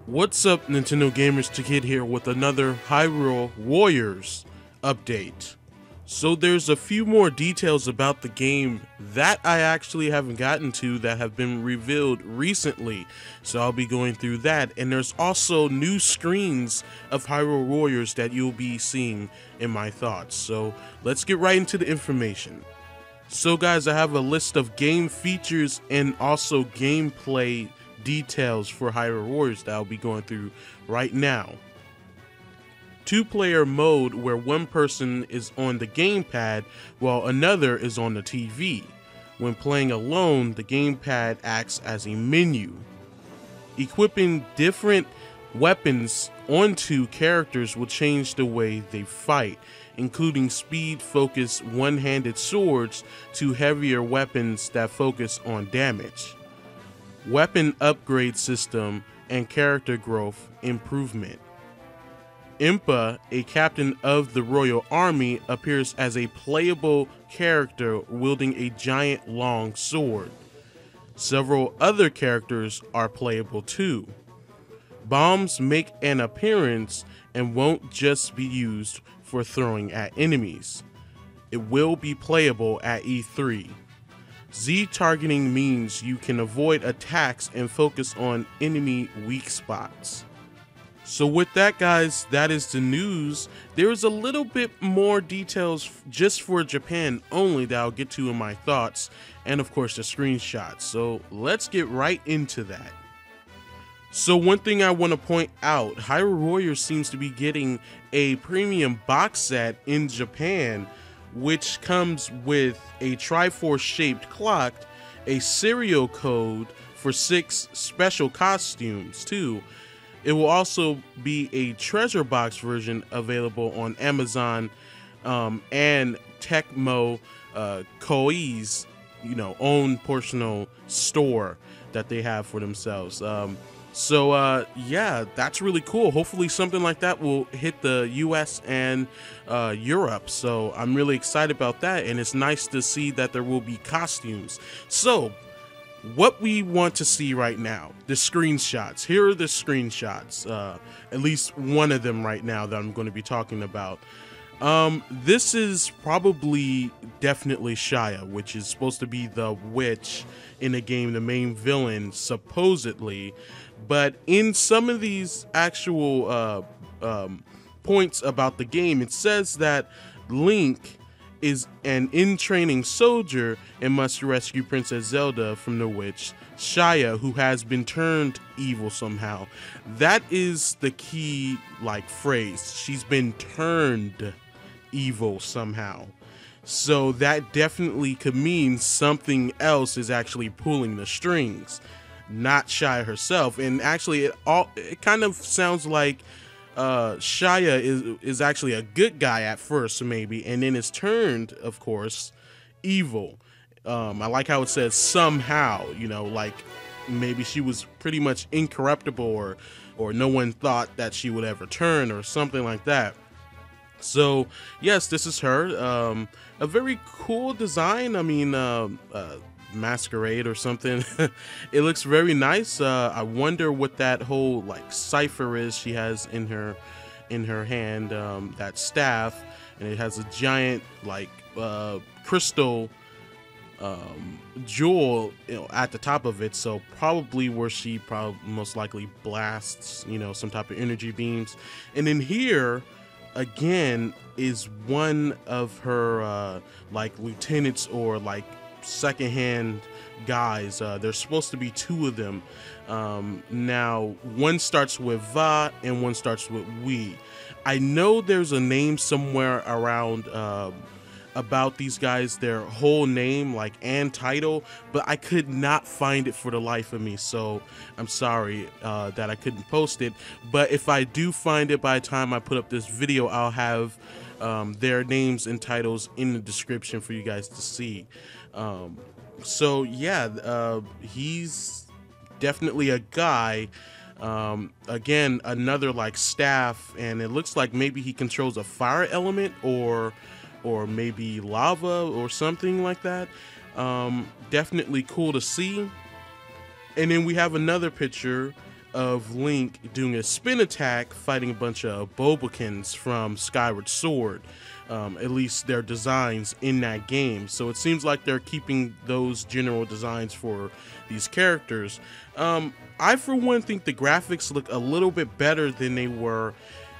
What's up, Nintendo Gamers? Kid here with another Hyrule Warriors update. So there's a few more details about the game that I actually haven't gotten to that have been revealed recently, so I'll be going through that. And there's also new screens of Hyrule Warriors that you'll be seeing in my thoughts. So let's get right into the information. So guys, I have a list of game features and also gameplay details for Hyrule Warriors that I'll be going through right now. Two-player mode where one person is on the gamepad while another is on the TV. When playing alone, the gamepad acts as a menu. Equipping different weapons onto characters will change the way they fight, including speed-focused one-handed swords to heavier weapons that focus on damage. Weapon upgrade system and character growth improvement. Impa, a captain of the Royal Army, appears as a playable character wielding a giant long sword. Several other characters are playable too. Bombs make an appearance and won't just be used for throwing at enemies. It will be playable at E3. Z targeting means you can avoid attacks and focus on enemy weak spots. So with that, guys, that is the news. There's a little bit more details just for Japan only that I'll get to in my thoughts, and of course the screenshots. So let's get right into that. So one thing I want to point out, Hyrule Warriors seems to be getting a premium box set in Japan, which comes with a Triforce shaped clock, a serial code for 6 special costumes too. It will also be a treasure box version available on Amazon and Tecmo Koei's own personal store that they have for themselves. Yeah, that's really cool. Hopefully something like that will hit the US and Europe. So I'm really excited about that. And it's nice to see that there will be costumes. So what we want to see right now, the screenshots. Here are the screenshots. At least one of them right now that I'm going to be talking about. This is definitely Shia, which is supposed to be the witch in the game, the main villain, supposedly. But in some of these actual points about the game, it says that Link is an in-training soldier and must rescue Princess Zelda from the witch Shia, who has been turned evil somehow. That is the key phrase. She's been turned evil somehow. So that definitely could mean something else is actually pulling the strings, not Shia herself. And actually it kind of sounds like Shia is actually a good guy at first, maybe, and then is turned, of course, evil. I like how it says somehow, like maybe she was pretty much incorruptible, or no one thought that she would ever turn, or something like that. So yes, this is her. A very cool design. I mean, masquerade or something. It looks very nice. I wonder what that whole cipher is she has in her hand, that staff, and it has a giant crystal jewel at the top of it, so probably where she most likely blasts some type of energy beams. And then here again is one of her lieutenants or secondhand guys. There's supposed to be 2 of them. Now one starts with Va and one starts with We. I know there's a name somewhere around about these guys, their whole name and title, but I could not find it for the life of me, so I'm sorry that I couldn't post it. But if I do find it by the time I put up this video, I'll have their names and titles in the description for you guys to see. So yeah, he's definitely a guy Again, another like staff, and it looks like maybe he controls a fire element or maybe lava or something like that. Definitely cool to see. And then we have another picture of Link doing a spin attack fighting a bunch of Bobokins from Skyward Sword. At least their designs in that game. So it seems like they're keeping those general designs for these characters. I, for one, think the graphics look a little bit better than they were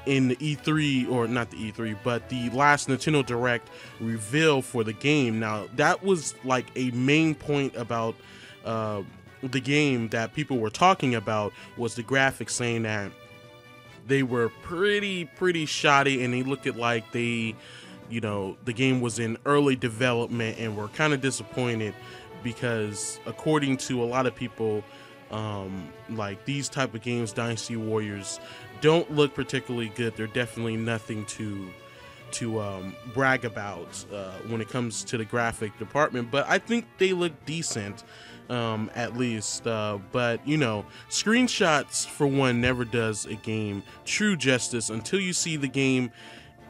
in the E3, or not the E3, but the last Nintendo Direct reveal for the game. Now, that was like a main point about the game that people were talking about, was the graphics, saying that they were pretty shoddy, and they looked at like they, you know, the game was in early development, and were kind of disappointed because according to a lot of people, like these type of games, Dynasty Warriors, don't look particularly good. They're definitely nothing to brag about when it comes to the graphic department, but I think they look decent, at least. But you know, screenshots for one never does a game true justice until you see the game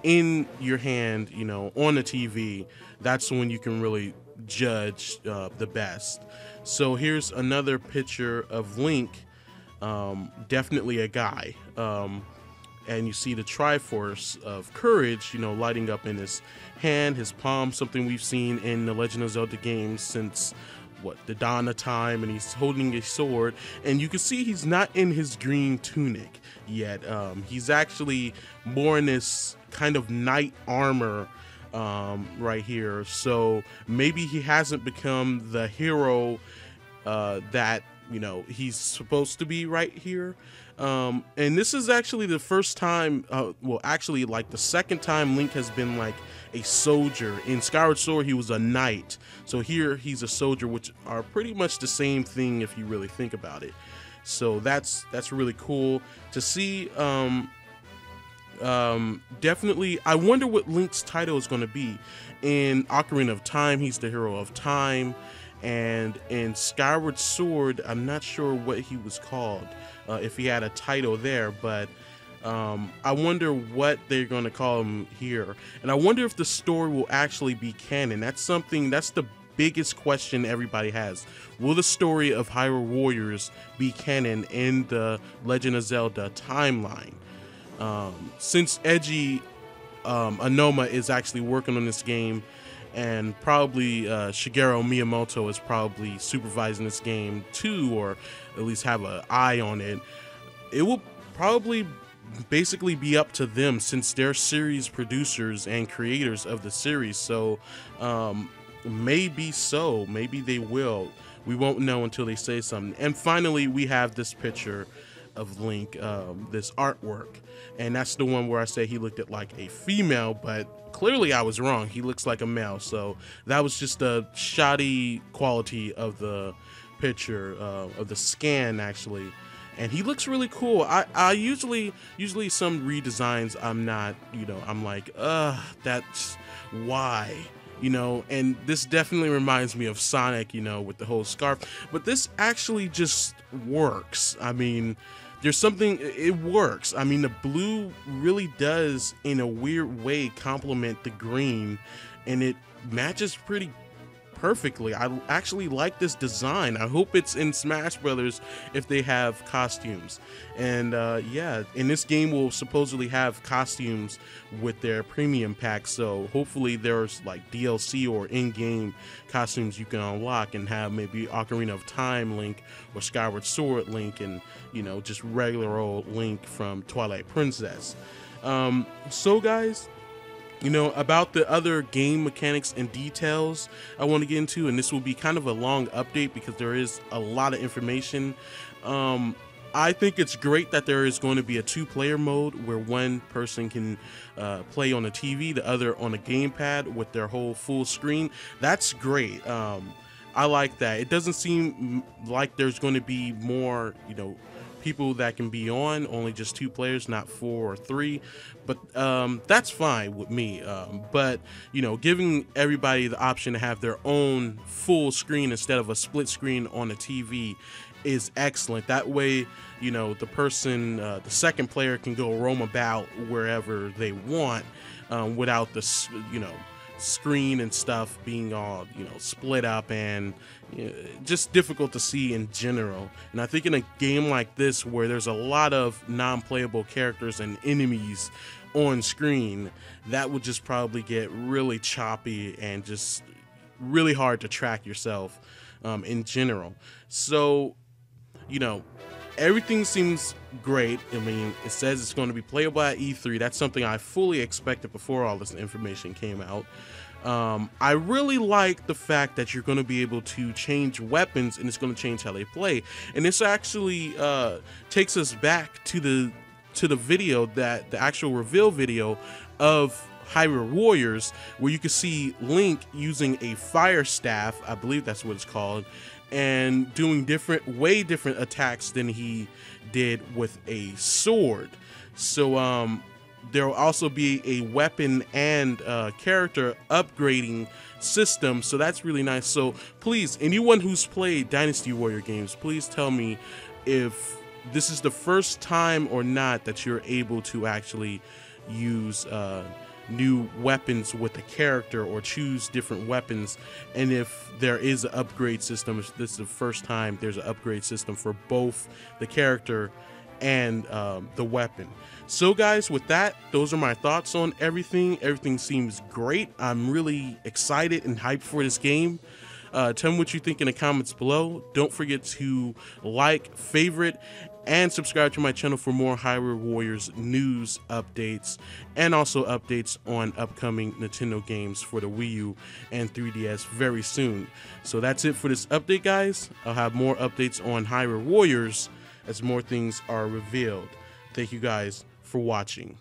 in your hand, you know, on the TV. That's when you can really judge the best. So here's another picture of Link, definitely a guy, and you see the Triforce of Courage, you know, lighting up in his hand, his palm, something we've seen in the Legend of Zelda games since the dawn of time, and he's holding a sword, and you can see he's not in his green tunic yet. He's actually more in this kind of knight armor right here, so maybe he hasn't become the hero that, you know, he's supposed to be right here. And this is actually the first time, well, actually like the second time Link has been like a soldier. In Skyward Sword he was a knight, so here he's a soldier, which are pretty much the same thing if you really think about it. So that's really cool to see. Definitely, I wonder what Link's title is going to be. In Ocarina of Time, he's the hero of time, and in Skyward Sword, I'm not sure what he was called, if he had a title there, but I wonder what they're going to call him here, and I wonder if the story will actually be canon. That's the biggest question everybody has. Will the story of Hyrule Warriors be canon in the Legend of Zelda timeline? Since Eiji Anoma is actually working on this game, and probably Shigeru Miyamoto is probably supervising this game too, or at least have an eye on it, it will probably basically be up to them, since they're series producers and creators of the series. So maybe they will. We won't know until they say something. And finally, we have this picture of Link, this artwork, and that's the one where I say he looked at like a female, but clearly I was wrong. He looks like a male. So that was just a shoddy quality of the picture, of the scan actually, and he looks really cool. I usually some redesigns I'm not, you know, I'm like, that's why, you know, and this definitely reminds me of Sonic, you know, with the whole scarf, but this actually just works. I mean, there's something, it works. I mean, the blue really does, in a weird way, complement the green, and it matches pretty perfectly. I actually like this design. I hope it's in Smash Brothers if they have costumes. And yeah, and this game will supposedly have costumes with their premium pack, so hopefully there's like DLC or in-game costumes you can unlock and have maybe Ocarina of Time Link or Skyward Sword Link, and, you know, just regular old Link from Twilight Princess. So guys, you know, about the other game mechanics and details I want to get into, and this will be kind of a long update because there is a lot of information. I think it's great that there is going to be a two-player mode where one person can play on a TV, the other on a gamepad with their whole full screen. That's great. I like that. It doesn't seem like there's going to be more, you know, people that can be on, only just two players, not 4 or 3, but that's fine with me. But, you know, giving everybody the option to have their own full screen instead of a split screen on a TV is excellent. That way, you know, the person, the second player can go roam about wherever they want without the, you know, screen and stuff being all, you know, split up and just difficult to see in general. And I think in a game like this where there's a lot of non-playable characters and enemies on screen, that would just probably get really choppy and just really hard to track yourself in general. So, you know, everything seems great. I mean, it says it's going to be playable at E3. That's something I fully expected before all this information came out. I really like the fact that you're going to be able to change weapons and it's going to change how they play. And this actually takes us back to the video, that the actual reveal video of Hyrule Warriors, where you can see Link using a fire staff, I believe that's what it's called, and doing way different attacks than he did with a sword. So there will also be a weapon and character upgrading system, so that's really nice. So please, anyone who's played Dynasty Warrior games, please tell me if this is the first time or not that you're able to actually use new weapons with a character or choose different weapons, and if there is an upgrade system, if this is the first time there's an upgrade system for both the character and the weapon. So guys, with that, those are my thoughts on everything. Everything seems great. I'm really excited and hyped for this game. Tell me what you think in the comments below. Don't forget to like, favorite, and subscribe to my channel for more Hyrule Warriors news updates, and also updates on upcoming Nintendo games for the Wii U and 3DS very soon. So that's it for this update, guys. I'll have more updates on Hyrule Warriors as more things are revealed. Thank you guys for watching.